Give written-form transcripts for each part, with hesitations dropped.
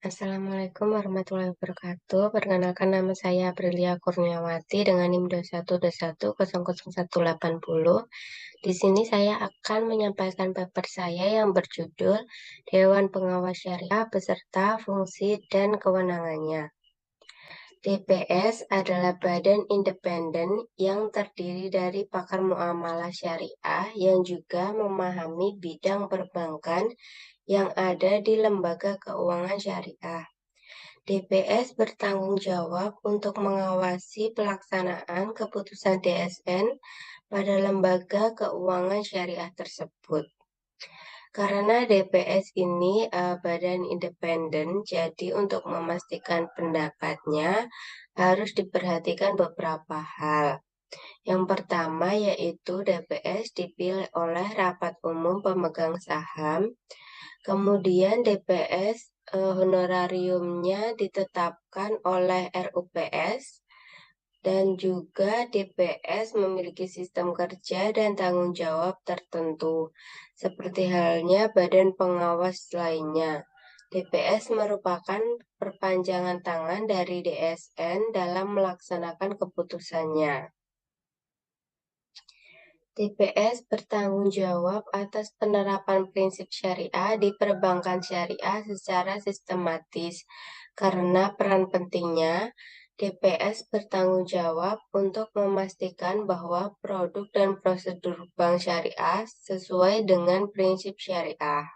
Assalamualaikum warahmatullahi wabarakatuh. Perkenalkan nama saya Aprilia Kurniawati dengan NIM 2121000180. Di sini saya akan menyampaikan paper saya yang berjudul Dewan Pengawas Syariah beserta fungsi dan kewenangannya. DPS adalah badan independen yang terdiri dari pakar muamalah syariah yang juga memahami bidang perbankan yang ada di lembaga keuangan syariah. DPS bertanggung jawab untuk mengawasi pelaksanaan keputusan DSN pada lembaga keuangan syariah tersebut. Karena DPS ini badan independen, jadi untuk memastikan pendapatnya harus diperhatikan beberapa hal. Yang pertama yaitu DPS dipilih oleh Rapat Umum Pemegang Saham. Kemudian DPS honorariumnya ditetapkan oleh RUPS dan juga DPS memiliki sistem kerja dan tanggung jawab tertentu, seperti halnya badan pengawas lainnya. DPS merupakan perpanjangan tangan dari DSN dalam melaksanakan keputusannya. DPS bertanggung jawab atas penerapan prinsip syariah di perbankan syariah secara sistematis. Karena peran pentingnya, DPS bertanggung jawab untuk memastikan bahwa produk dan prosedur bank syariah sesuai dengan prinsip syariah.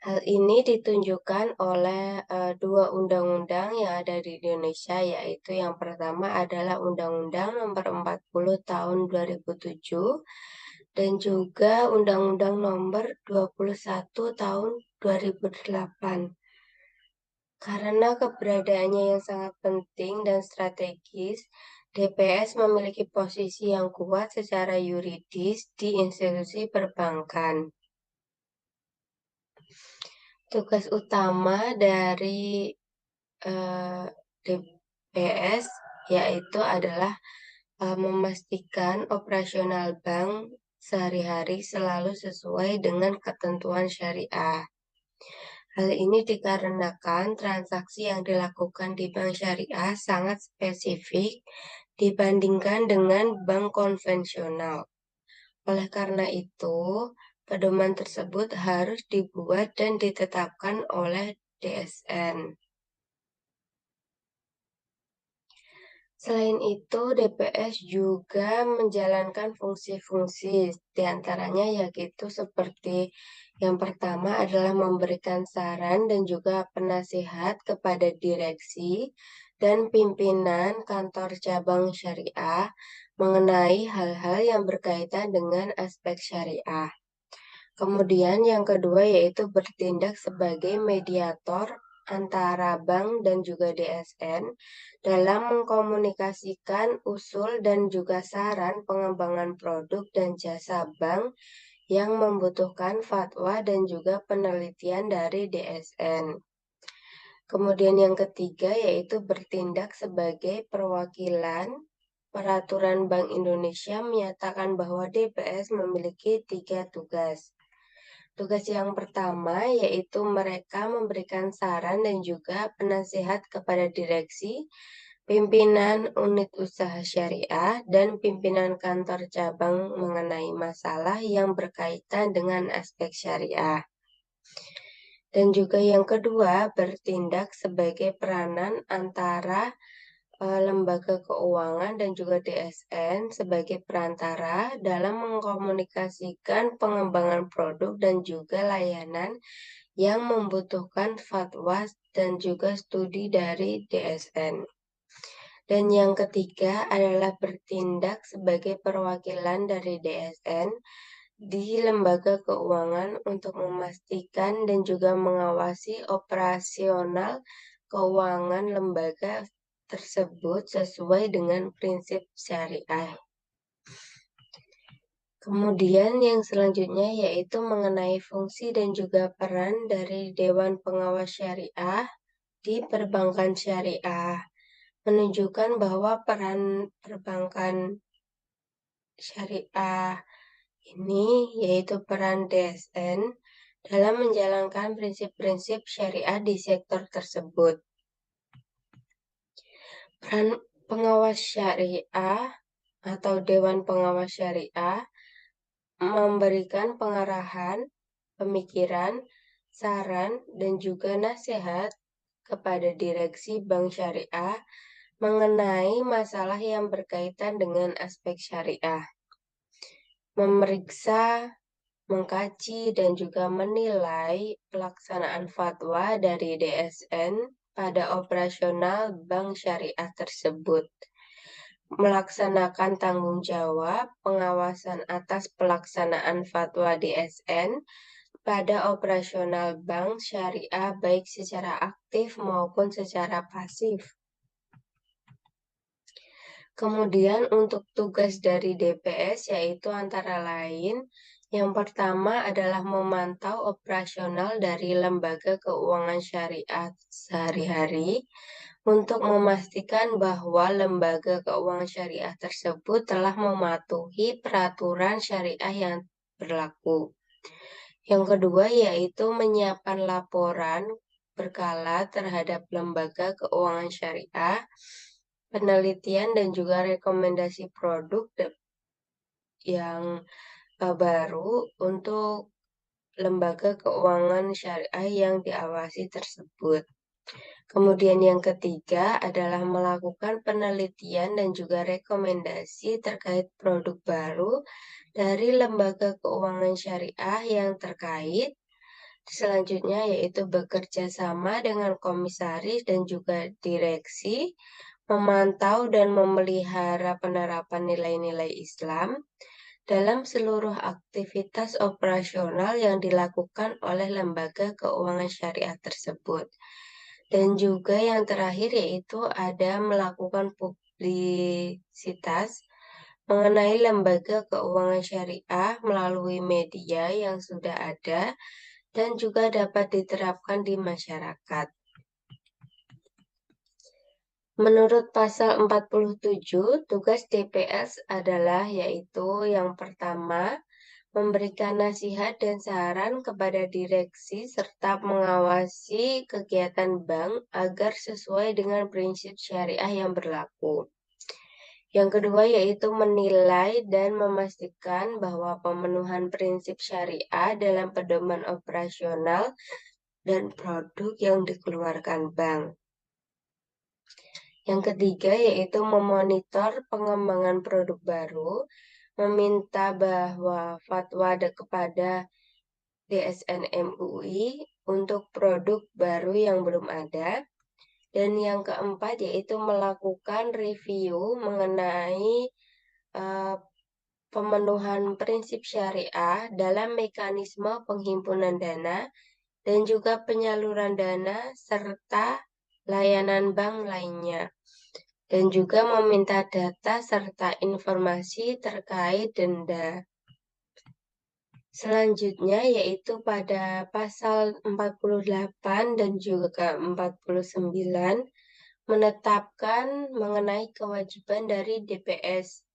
Hal ini ditunjukkan oleh dua undang-undang yang ada di Indonesia, yaitu yang pertama adalah Undang-Undang Nomor 40 Tahun 2007 dan juga Undang-Undang Nomor 21 Tahun 2008. Karena keberadaannya yang sangat penting dan strategis, DPS memiliki posisi yang kuat secara yuridis di institusi perbankan. Tugas utama dari DPS yaitu adalah memastikan operasional bank sehari-hari selalu sesuai dengan ketentuan syariah. Hal ini dikarenakan transaksi yang dilakukan di bank syariah sangat spesifik dibandingkan dengan bank konvensional. Oleh karena itu, pedoman tersebut harus dibuat dan ditetapkan oleh DSN. Selain itu, DPS juga menjalankan fungsi-fungsi, diantaranya yaitu seperti yang pertama adalah memberikan saran dan juga penasihat kepada direksi dan pimpinan kantor cabang syariah mengenai hal-hal yang berkaitan dengan aspek syariah. Kemudian yang kedua yaitu bertindak sebagai mediator antara bank dan juga DSN dalam mengkomunikasikan usul dan juga saran pengembangan produk dan jasa bank yang membutuhkan fatwa dan juga penelitian dari DSN. Kemudian yang ketiga yaitu bertindak sebagai perwakilan. Peraturan Bank Indonesia menyatakan bahwa DPS memiliki 3 tugas. Tugas yang pertama yaitu mereka memberikan saran dan juga penasihat kepada direksi, pimpinan unit usaha syariah, dan pimpinan kantor cabang mengenai masalah yang berkaitan dengan aspek syariah. Dan juga yang kedua, bertindak sebagai peranan antara lembaga keuangan dan juga DSN sebagai perantara dalam mengkomunikasikan pengembangan produk dan juga layanan yang membutuhkan fatwa dan juga studi dari DSN. Dan yang ketiga adalah bertindak sebagai perwakilan dari DSN di lembaga keuangan untuk memastikan dan juga mengawasi operasional keuangan lembaga tersebut sesuai dengan prinsip syariah. Kemudian yang selanjutnya yaitu mengenai fungsi dan juga peran dari Dewan Pengawas Syariah di perbankan syariah, menunjukkan bahwa peran perbankan syariah ini yaitu peran DSN dalam menjalankan prinsip-prinsip syariah di sektor tersebut. Peran pengawas syariah atau Dewan Pengawas Syariah memberikan pengarahan, pemikiran, saran, dan juga nasihat kepada direksi bank syariah mengenai masalah yang berkaitan dengan aspek syariah, memeriksa, mengkaji, dan juga menilai pelaksanaan fatwa dari DSN pada operasional bank syariah tersebut, melaksanakan tanggung jawab pengawasan atas pelaksanaan fatwa DSN pada operasional bank syariah baik secara aktif maupun secara pasif. Kemudian untuk tugas dari DPS yaitu antara lain yang pertama adalah memantau operasional dari lembaga keuangan syariah sehari-hari untuk memastikan bahwa lembaga keuangan syariah tersebut telah mematuhi peraturan syariah yang berlaku. Yang kedua yaitu menyiapkan laporan berkala terhadap lembaga keuangan syariah, penelitian dan juga rekomendasi produk yang baru untuk lembaga keuangan syariah yang diawasi tersebut. Kemudian yang ketiga adalah melakukan penelitian dan juga rekomendasi terkait produk baru dari lembaga keuangan syariah yang terkait. Selanjutnya yaitu bekerja sama dengan komisaris dan juga direksi, memantau dan memelihara penerapan nilai-nilai Islam dalam seluruh aktivitas operasional yang dilakukan oleh lembaga keuangan syariah tersebut. Dan juga yang terakhir yaitu ada melakukan publisitas mengenai lembaga keuangan syariah melalui media yang sudah ada dan juga dapat diterapkan di masyarakat. Menurut pasal 47, tugas DPS adalah yaitu yang pertama, memberikan nasihat dan saran kepada direksi serta mengawasi kegiatan bank agar sesuai dengan prinsip syariah yang berlaku. Yang kedua yaitu menilai dan memastikan bahwa pemenuhan prinsip syariah dalam pedoman operasional dan produk yang dikeluarkan bank. Yang ketiga yaitu memonitor pengembangan produk baru, meminta bahwa fatwa kepada DSN MUI untuk produk baru yang belum ada. Dan yang keempat yaitu melakukan review mengenai pemenuhan prinsip syariah dalam mekanisme penghimpunan dana dan juga penyaluran dana serta layanan bank lainnya. Dan juga meminta data serta informasi terkait denda. Selanjutnya yaitu pada pasal 48 dan juga 49 menetapkan mengenai kewajiban dari DPS.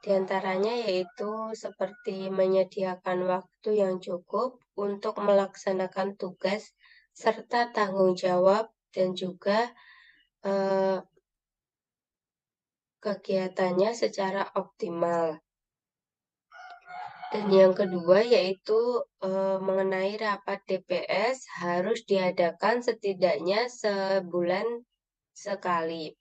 Di antaranya yaitu seperti menyediakan waktu yang cukup untuk melaksanakan tugas serta tanggung jawab dan juga kegiatannya secara optimal. Dan yang kedua yaitu mengenai rapat DPS harus diadakan setidaknya sebulan sekali.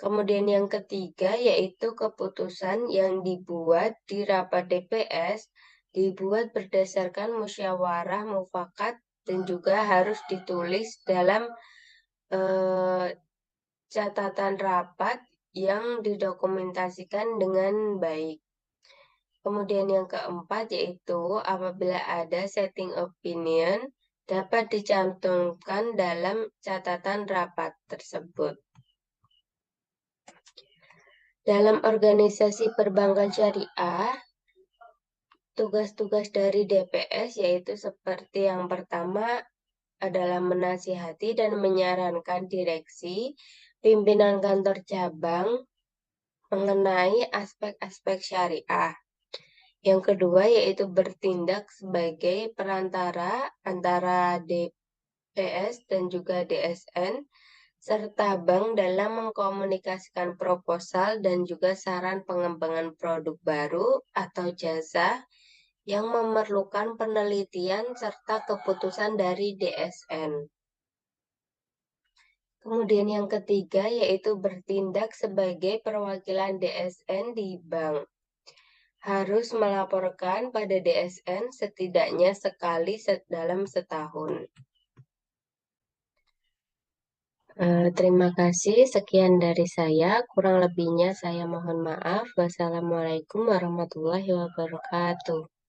Kemudian yang ketiga yaitu keputusan yang dibuat di rapat DPS dibuat berdasarkan musyawarah mufakat dan juga harus ditulis dalam catatan rapat yang didokumentasikan dengan baik. Kemudian yang keempat yaitu apabila ada setting opinion dapat dicantumkan dalam catatan rapat tersebut. Dalam organisasi perbankan syariah, tugas-tugas dari DPS yaitu seperti yang pertama adalah menasihati dan menyarankan direksi, pimpinan kantor cabang mengenai aspek-aspek syariah. Yang kedua yaitu bertindak sebagai perantara antara DPS dan juga DSN, serta bank dalam mengkomunikasikan proposal dan juga saran pengembangan produk baru atau jasa yang memerlukan penelitian serta keputusan dari DSN. Kemudian yang ketiga yaitu bertindak sebagai perwakilan DSN di bank. Harus melaporkan pada DSN setidaknya sekali dalam setahun. Terima kasih, sekian dari saya. Kurang lebihnya saya mohon maaf. Wassalamualaikum warahmatullahi wabarakatuh.